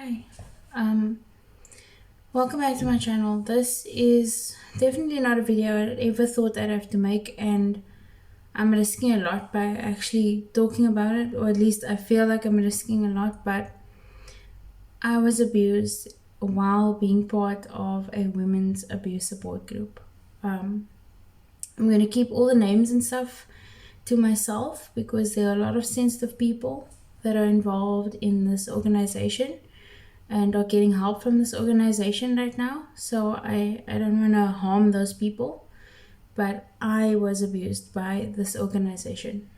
Hi, um, welcome back to my channel. This is definitely not a video I ever thought I'd have to make, and I'm risking a lot by actually talking about it, or at least I feel like I'm risking a lot. But I was abused while being part of a women's abuse support group. I'm going to keep all the names and stuff to myself because there are a lot of sensitive people that are involved in this organization and are getting help from this organization right now. So I don't want to harm those people, but I was abused by this organization.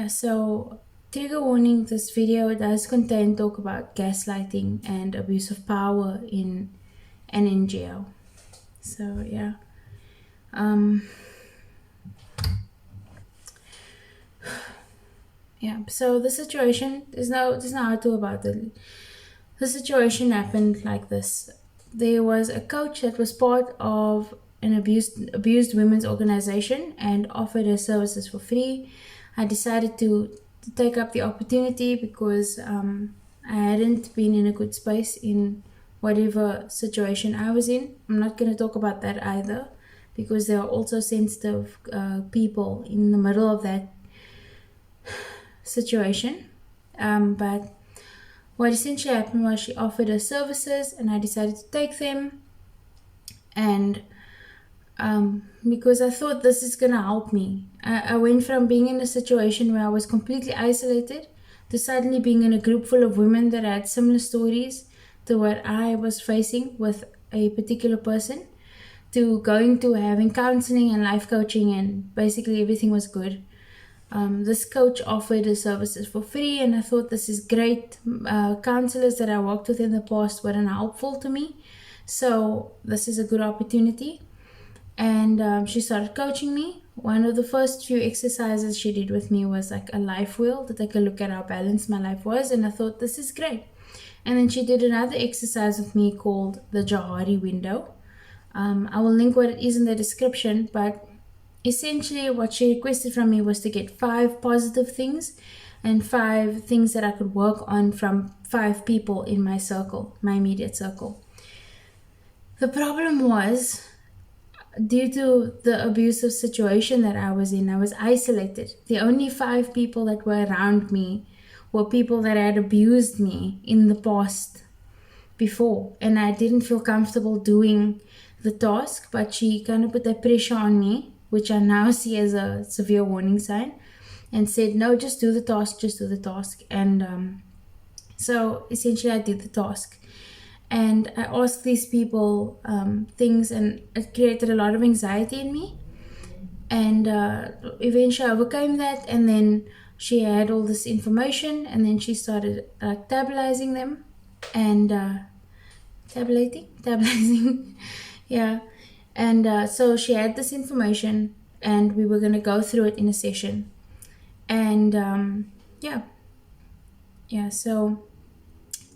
So trigger warning, this video does contain talk about gaslighting and abuse of power in an NGO. So yeah. So the situation, there's no how to about it. The situation happened like this. There was a coach that was part of an abused women's organization and offered her services for free. I decided to take up the opportunity because I hadn't been in a good space in whatever situation I was in. I'm not going to talk about that either because there are also sensitive people in the middle of that situation. But what essentially happened was she offered her services and I decided to take them. And because I thought this is going to help me. I went from being in a situation where I was completely isolated to suddenly being in a group full of women that had similar stories to what I was facing with a particular person, to going to having counseling and life coaching, and basically everything was good. This coach offered his services for free, and I thought this is great. Counselors that I worked with in the past weren't helpful to me, so this is a good opportunity. And she started coaching me. One of the first few exercises she did with me was like a life wheel to take a look at how balanced my life was, and I thought this is great. And then she did another exercise with me called the Johari window. I will link what it is in the description, but essentially what she requested from me was to get 5 positive things and 5 things that I could work on from 5 people in my circle, my immediate circle. The problem was, due to the abusive situation that I was in, I was isolated. The only 5 people that were around me were people that had abused me in the past before, and I didn't feel comfortable doing the task, but she kind of put that pressure on me, which I now see as a severe warning sign, and said, no, just do the task. And so essentially I did the task. And I asked these people things, and it created a lot of anxiety in me. And eventually I overcame that, and then she had all this information, and then she started tabulating them, and tabulating, yeah. And so she had this information, and we were going to go through it in a session. And so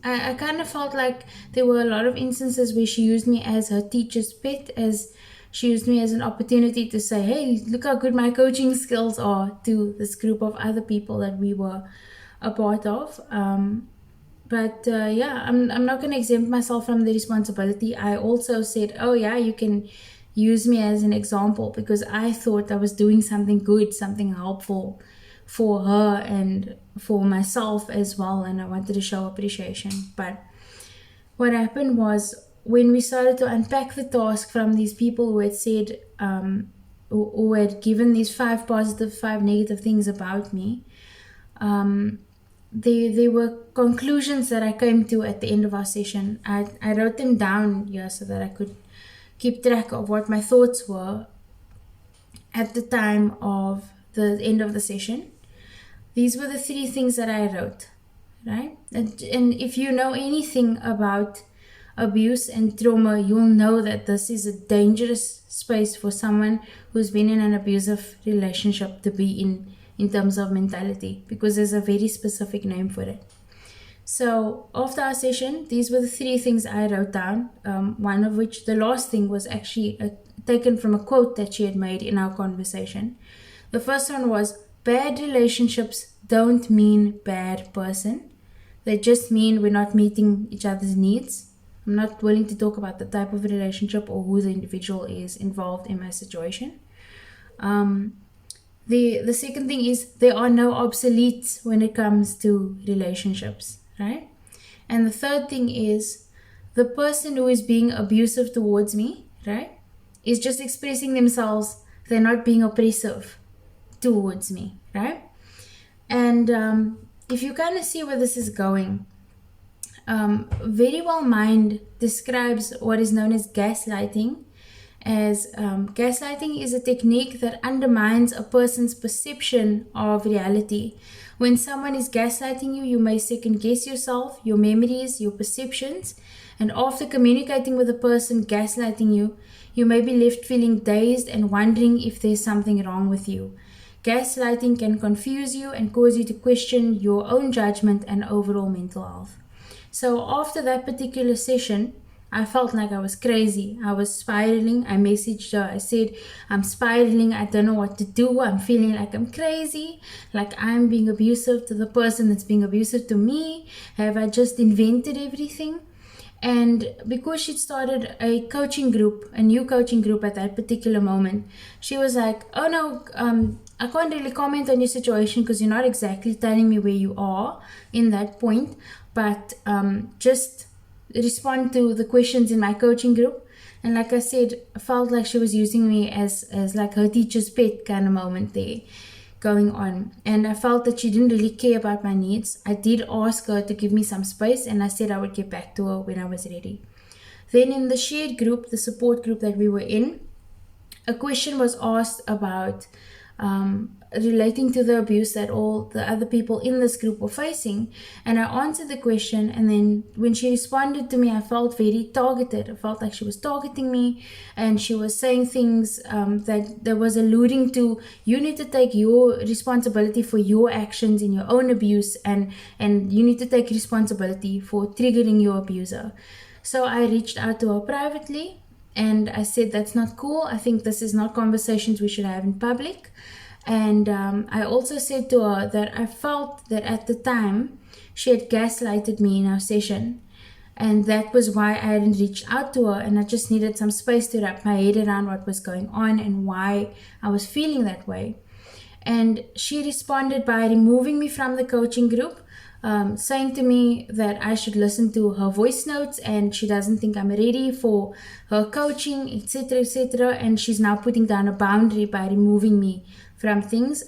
I kind of felt like there were a lot of instances where she used me as her teacher's pet, as she used me as an opportunity to say, hey, look how good my coaching skills are, to this group of other people that we were a part of. I'm not going to exempt myself from the responsibility. I also said, oh yeah, you can use me as an example, because I thought I was doing something good, something helpful for her and for myself as well, and I wanted to show appreciation. But what happened was, when we started to unpack the task from these people who had said, who had given these 5 positive, 5 negative things about me, there were conclusions that I came to at the end of our session. I wrote them down here so that I could keep track of what my thoughts were at the time of the end of the session. These were the 3 things that I wrote, right? And if you know anything about abuse and trauma, you'll know that this is a dangerous space for someone who's been in an abusive relationship to be in terms of mentality, because there's a very specific name for it. So after our session, these were the 3 things I wrote down, one of which, the last thing, was actually taken from a quote that she had made in our conversation. The first one was, bad relationships don't mean bad person. They just mean we're not meeting each other's needs. I'm not willing to talk about the type of relationship or who the individual is involved in my situation. The second thing is there are no obsoletes when it comes to relationships, right? And the third thing is the person who is being abusive towards me, right, is just expressing themselves. They're not being oppressive towards me, right? And if you kind of see where this is going, Very Well Mind describes what is known as gaslighting. As gaslighting is a technique that undermines a person's perception of reality. When someone is gaslighting you, you may second guess yourself, your memories, your perceptions, and after communicating with a person gaslighting you, you may be left feeling dazed and wondering if there's something wrong with you. Gaslighting can confuse you and cause you to question your own judgment and overall mental health. So after that particular session, I felt like I was crazy. I was spiraling. I messaged her. I said, I'm spiraling. I don't know what to do. I'm feeling like I'm crazy. Like I'm being abusive to the person that's being abusive to me. Have I just invented everything? And because she'd started a coaching group, a new coaching group at that particular moment, she was like, oh no, I can't really comment on your situation because you're not exactly telling me where you are in that point, but just respond to the questions in my coaching group. And like I said, I felt like she was using me as like her teacher's pet kind of moment there going on. And I felt that she didn't really care about my needs. I did ask her to give me some space, and I said I would get back to her when I was ready. Then in the shared group, the support group that we were in, a question was asked about relating to the abuse that all the other people in this group were facing. And I answered the question, and then when she responded to me, I felt very targeted. I felt like she was targeting me, and she was saying things that was alluding to, you need to take your responsibility for your actions in your own abuse, and you need to take responsibility for triggering your abuser. So I reached out to her privately, and I said, that's not cool. I think this is not conversations we should have in public. And I also said to her that I felt that at the time she had gaslighted me in our session, and that was why I hadn't reached out to her, and I just needed some space to wrap my head around what was going on and why I was feeling that way. And she responded by removing me from the coaching group, saying to me that I should listen to her voice notes, and she doesn't think I'm ready for her coaching, etc., etc. And she's now putting down a boundary by removing me from things.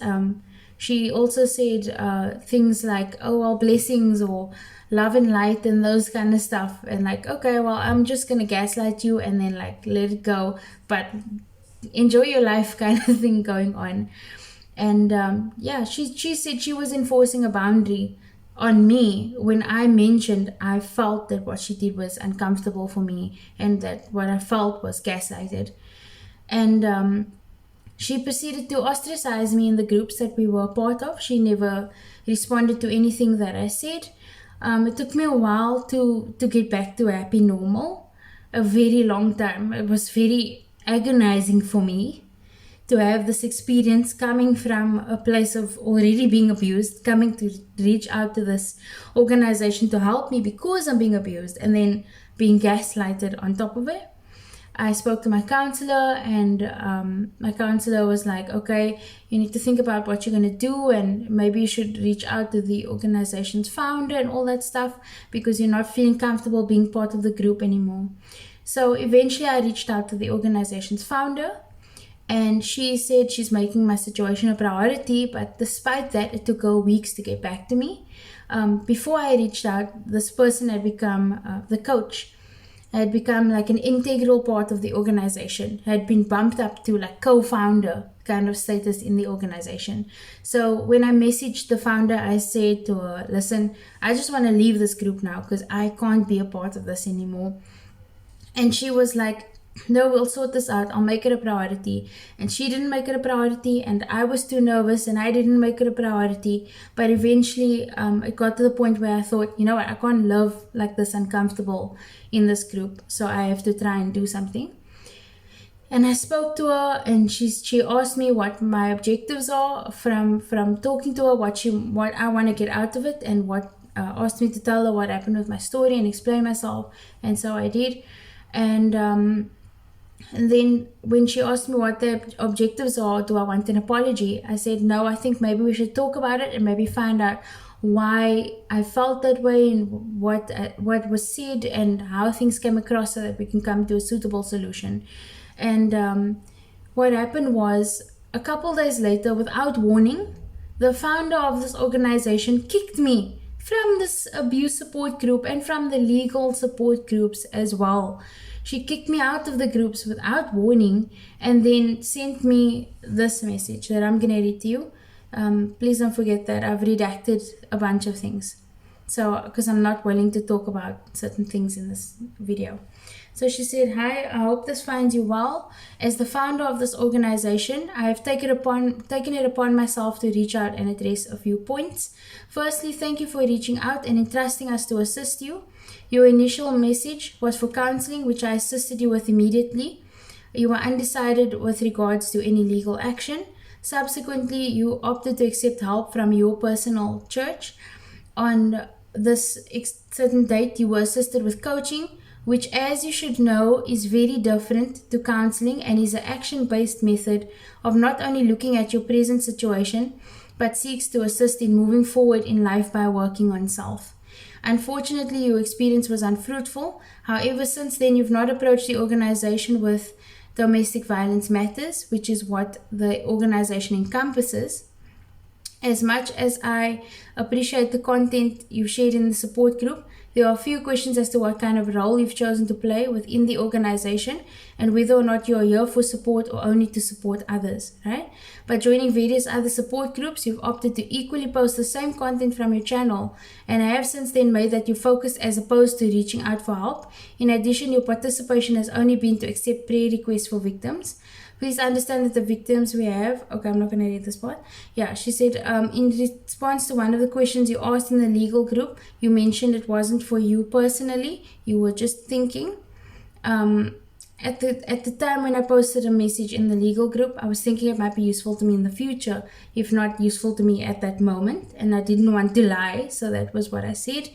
She also said things like, oh, well, blessings or love and light and those kind of stuff. And like, okay, well, I'm just going to gaslight you and then like let it go, but enjoy your life kind of thing going on. And she said she was enforcing a boundary on me when I mentioned I felt that what she did was uncomfortable for me and that what I felt was gaslighted. And she proceeded to ostracize me in the groups that we were a part of. She never responded to anything that I said. It took me a while to get back to happy normal, a very long time. It was very agonizing for me to have this experience coming from a place of already being abused, coming to reach out to this organization to help me because I'm being abused, and then being gaslighted on top of it. I spoke to my counselor, and my counselor was like, okay, you need to think about what you're going to do, and maybe you should reach out to the organization's founder and all that stuff because you're not feeling comfortable being part of the group anymore. So eventually I reached out to the organization's founder, and she said she's making my situation a priority, but despite that, it took her weeks to get back to me. Before I reached out, this person had become the coach, had become like an integral part of the organization, had been bumped up to like co-founder kind of status in the organization. So when I messaged the founder, I said to her, listen, I just want to leave this group now because I can't be a part of this anymore. And she was like, no, we'll sort this out. I'll make it a priority. And she didn't make it a priority, and I was too nervous and I didn't make it a priority. But eventually it got to the point where I thought, you know what, I can't live like this uncomfortable in this group, so I have to try and do something. And I spoke to her, and she asked me what my objectives are from talking to her, what I want to get out of it, and what asked me to tell her what happened with my story and explain myself, and so I did. And then when she asked me what the objectives are, do I want an apology? I said, no, I think maybe we should talk about it and maybe find out why I felt that way and what was said and how things came across, so that we can come to a suitable solution. And what happened was, a couple days later, without warning, the founder of this organization kicked me from this abuse support group and from the legal support groups as well. She kicked me out of the groups without warning, and then sent me this message that I'm going to read to you. Please don't forget that I've redacted a bunch of things, so because I'm not willing to talk about certain things in this video. So she said, hi, I hope this finds you well. As the founder of this organization, I have taken it upon myself to reach out and address a few points. Firstly, thank you for reaching out and entrusting us to assist you. Your initial message was for counseling, which I assisted you with immediately. You were undecided with regards to any legal action. Subsequently, you opted to accept help from your personal church. On this certain date, you were assisted with coaching, which, as you should know, is very different to counseling and is an action-based method of not only looking at your present situation, but seeks to assist in moving forward in life by working on self. Unfortunately, your experience was unfruitful. However, since then, you've not approached the organization with domestic violence matters, which is what the organization encompasses. As much as I appreciate the content you've shared in the support group, there are a few questions as to what kind of role you've chosen to play within the organization and whether or not you're here for support or only to support others, right? By joining various other support groups, you've opted to equally post the same content from your channel, and I have since then made that you focus as opposed to reaching out for help. In addition, your participation has only been to accept prayer requests for victims. Please understand that the victims we have... Okay, I'm not going to read this part. Yeah, she said, in response to one of the questions you asked in the legal group, you mentioned it wasn't for you personally. You were just thinking. At the time when I posted a message in the legal group, I was thinking it might be useful to me in the future, if not useful to me at that moment. And I didn't want to lie, so that was what I said.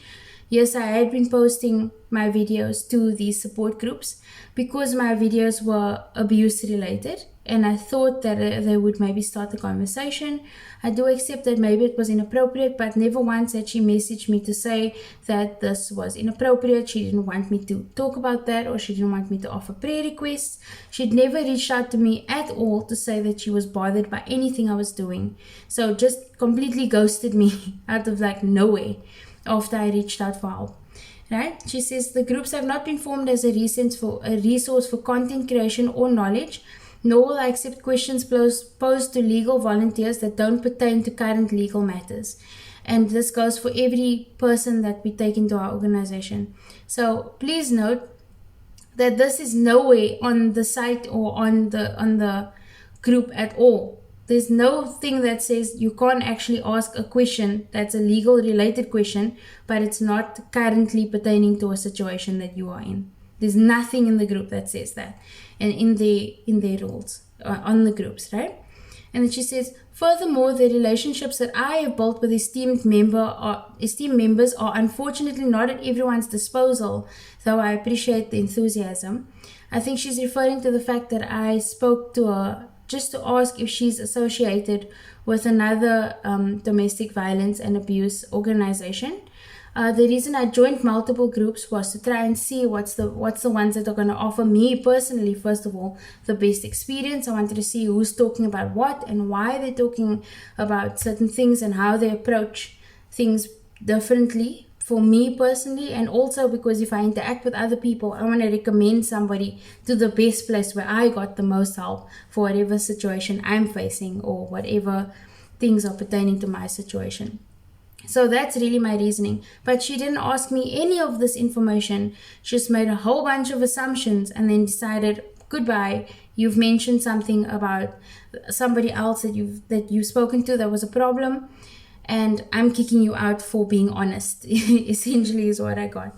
Yes, I had been posting my videos to these support groups because my videos were abuse related, and I thought that they would maybe start a conversation. I do accept that maybe it was inappropriate, but never once had she messaged me to say that this was inappropriate. She didn't want me to talk about that, or she didn't want me to offer prayer requests. She'd never reached out to me at all to say that she was bothered by anything I was doing. So just completely ghosted me out of like nowhere after I reached out for help. Right? She says the groups have not been formed as a resource for content creation or knowledge, nor will I accept questions posed to legal volunteers that don't pertain to current legal matters. And this goes for every person that we take into our organization. So please note that this is nowhere on the site or on the group at all. There's no thing that says you can't actually ask a question that's a legal related question, but it's not currently pertaining to a situation that you are in. There's nothing in the group that says that, and in their rules on the groups, right? And then she says, furthermore, the relationships that I have built with esteemed members are unfortunately not at everyone's disposal, though I appreciate the enthusiasm. I think she's referring to the fact that I spoke to her just to ask if she's associated with another domestic violence and abuse organization. The reason I joined multiple groups was to try and see what's the ones that are going to offer me personally, first of all, the best experience. I wanted to see who's talking about what and why they're talking about certain things and how they approach things differently for me personally, and also because if I interact with other people, I want to recommend somebody to the best place where I got the most help for whatever situation I'm facing or whatever things are pertaining to my situation. So that's really my reasoning. But she didn't ask me any of this information. She just made a whole bunch of assumptions and then decided, goodbye, you've mentioned something about somebody else that you've spoken to that was a problem, and I'm kicking you out for being honest, essentially is what I got.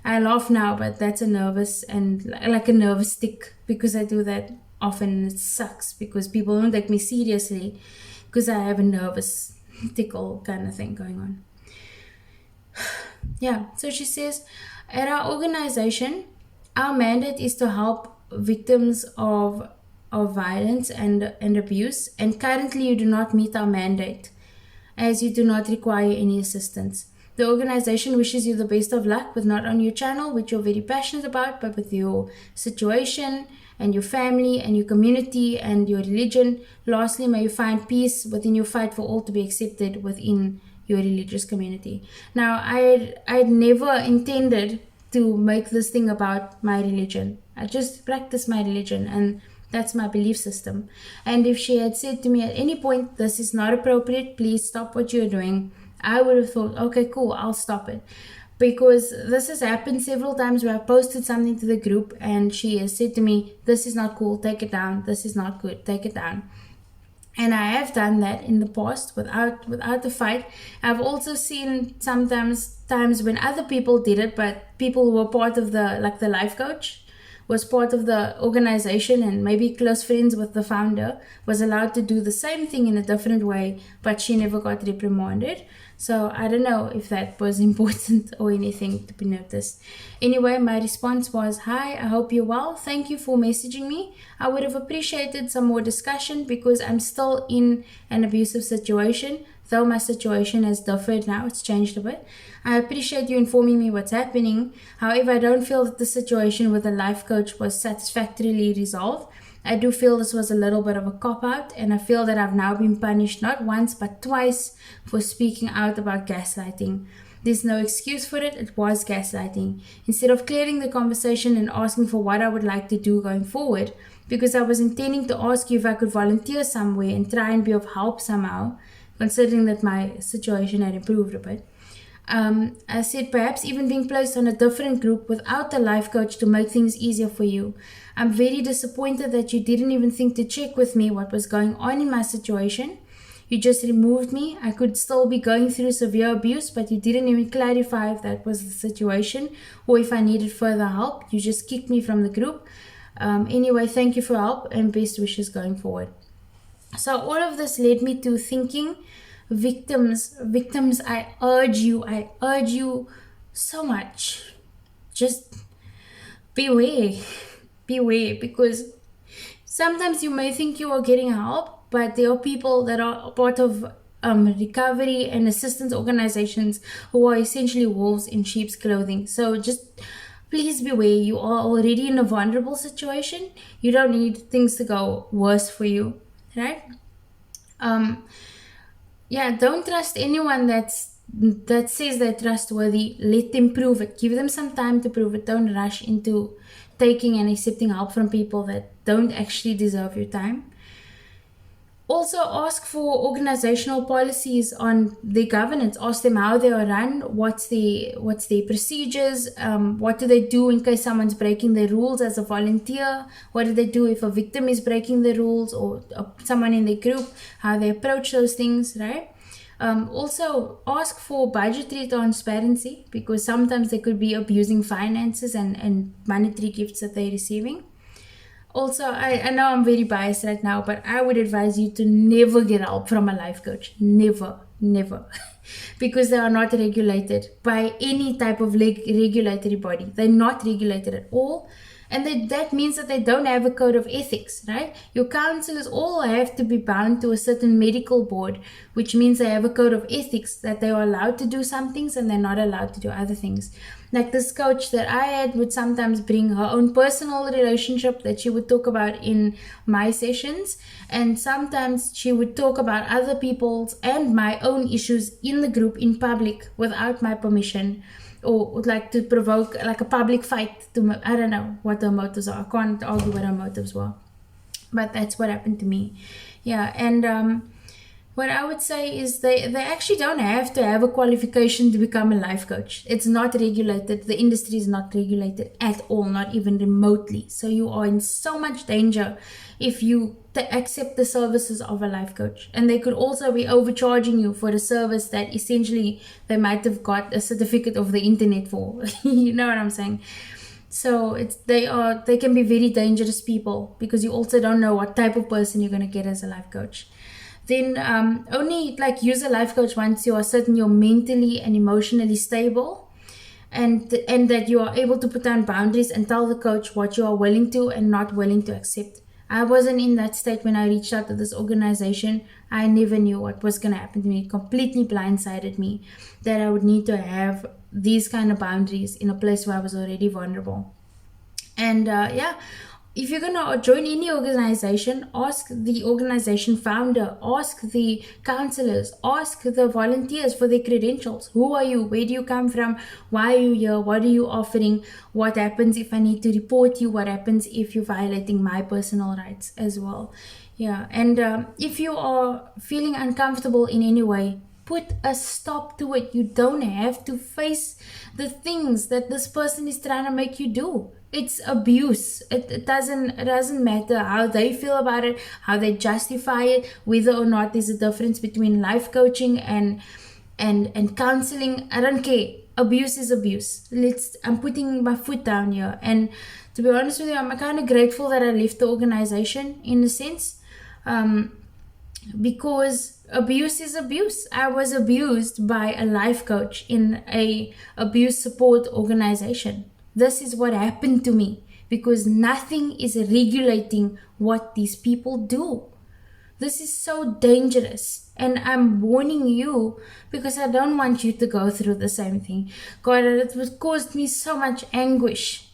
I laugh now, but that's a nervous tick, because I do that often and it sucks because people don't take me seriously because I have a nervous tickle kind of thing going on. So she says, at our organization, our mandate is to help victims of violence and abuse, and currently you do not meet our mandate as you do not require any assistance. The organization wishes you the best of luck with not only your channel, which you're very passionate about, but with your situation and your family and your community and your religion. Lastly, may you find peace within your fight for all to be accepted within your religious community. Now, I'd never intended to make this thing about my religion. I just practice my religion, and that's my belief system. And if she had said to me at any point, this is not appropriate, please stop what you're doing, I would have thought, okay, cool, I'll stop it. Because this has happened several times where I posted something to the group and she has said to me, this is not cool, take it down. This is not good, take it down. And I have done that in the past without a fight. I've also seen times when other people did it, but people who were part of the life coach was part of the organization and maybe close friends with the founder was allowed to do the same thing in a different way, but she never got reprimanded. So I don't know if that was important or anything to be noticed. Anyway, my response was, hi, I hope you're well. Thank you for messaging me. I would have appreciated some more discussion because I'm still in an abusive situation, though my situation has differed now. It's changed a bit. I appreciate you informing me what's happening. However, I don't feel that the situation with the life coach was satisfactorily resolved. I do feel this was a little bit of a cop-out, and I feel that I've now been punished not once but twice for speaking out about gaslighting. There's no excuse for it, it was gaslighting. Instead of clearing the conversation and asking for what I would like to do going forward, because I was intending to ask you if I could volunteer somewhere and try and be of help somehow, considering that my situation had improved a bit. I said perhaps even being placed on a different group without a life coach to make things easier for you. I'm very disappointed that you didn't even think to check with me what was going on in my situation. You just removed me. I could still be going through severe abuse, but you didn't even clarify if that was the situation or if I needed further help. You just kicked me from the group. Anyway, thank you for help and best wishes going forward. So all of this led me to thinking, victims, I urge you so much, just beware, because sometimes you may think you are getting help, but there are people that are part of recovery and assistance organizations who are essentially wolves in sheep's clothing. So just please beware. You are already in a vulnerable situation. You don't need things to go worse for you, right? Don't trust anyone that says they're trustworthy. Let them prove it. Give them some time to prove it. Don't rush into taking and accepting help from people that don't actually deserve your time. Also, ask for organizational policies on their governance. Ask them how they are run, what's their procedures, what do they do in case someone's breaking the rules as a volunteer, what do they do if a victim is breaking the rules or someone in their group, how they approach those things, right? Also, ask for budgetary transparency because sometimes they could be abusing finances and monetary gifts that they're receiving. Also, I know I'm very biased right now, but I would advise you to never get help from a life coach. Never. Because they are not regulated by any type of regulatory body. They're not regulated at all. And that means that they don't have a code of ethics, right? Your counselors all have to be bound to a certain medical board, which means they have a code of ethics that they are allowed to do some things and they're not allowed to do other things. Like this coach that I had would sometimes bring her own personal relationship that she would talk about in my sessions. And sometimes she would talk about other people's and my own issues in the group in public without my permission. Or would like to provoke like a public fight. I don't know what her motives are. I can't argue what her motives were. But that's what happened to me. Yeah, and what I would say is they actually don't have to have a qualification to become a life coach. It's not regulated. The industry is not regulated at all, not even remotely. So you are in so much danger if you accept the services of a life coach. And they could also be overcharging you for a service that essentially they might have got a certificate of the internet for. You know what I'm saying? So they can be very dangerous people because you also don't know what type of person you're going to get as a life coach. Then only use a life coach once you are certain you're mentally and emotionally stable and that you are able to put down boundaries and tell the coach what you are willing to and not willing to accept. I wasn't in that state when I reached out to this organization. I never knew what was going to happen to me. It completely blindsided me that I would need to have these kind of boundaries in a place where I was already vulnerable. And if you're gonna join any organization, ask the organization founder, ask the counselors, ask the volunteers for their credentials. Who are you? Where do you come from? Why are you here? What are you offering? What happens if I need to report you? What happens if you're violating my personal rights as well? Yeah, and if you are feeling uncomfortable in any way, put a stop to it. You don't have to face the things that this person is trying to make you do. It's abuse. It doesn't matter how they feel about it, how they justify it, whether or not there's a difference between life coaching and counseling. I don't care. Abuse is abuse. I'm putting my foot down here. And to be honest with you, I'm kind of grateful that I left the organization in a sense. Because abuse is abuse. I was abused by a life coach in a abuse support organization. This is what happened to me because nothing is regulating what these people do. This is so dangerous, and I'm warning you because I don't want you to go through the same thing. God, it would caused me so much anguish.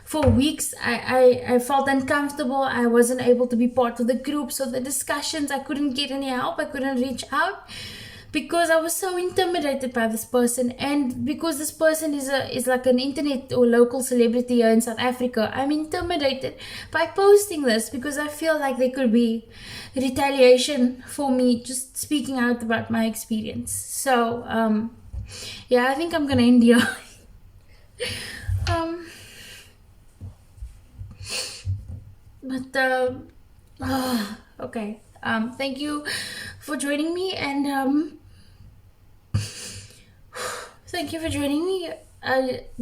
For weeks, I felt uncomfortable. I wasn't able to be part of the groups or the discussions. I couldn't get any help. I couldn't reach out because I was so intimidated by this person, and because this person is like an internet or local celebrity here in South Africa. I'm intimidated by posting this because I feel like there could be retaliation for me just speaking out about my experience. So I think I'm gonna end here. Okay. Thank you for joining me, and thank you for joining me.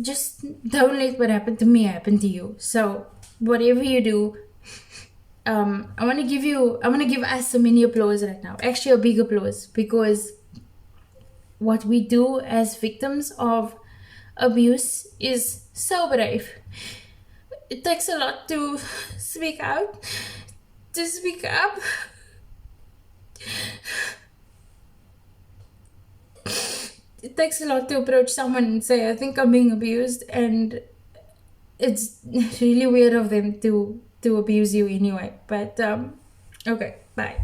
Just don't let what happened to me happen to you. So whatever you do, I want to give us a mini applause right now. Actually, a big applause, because what we do as victims of abuse is so brave. It takes a lot to speak out, to speak up. It takes a lot to approach someone and say, I think I'm being abused, and it's really weird of them to abuse you anyway. But okay, bye.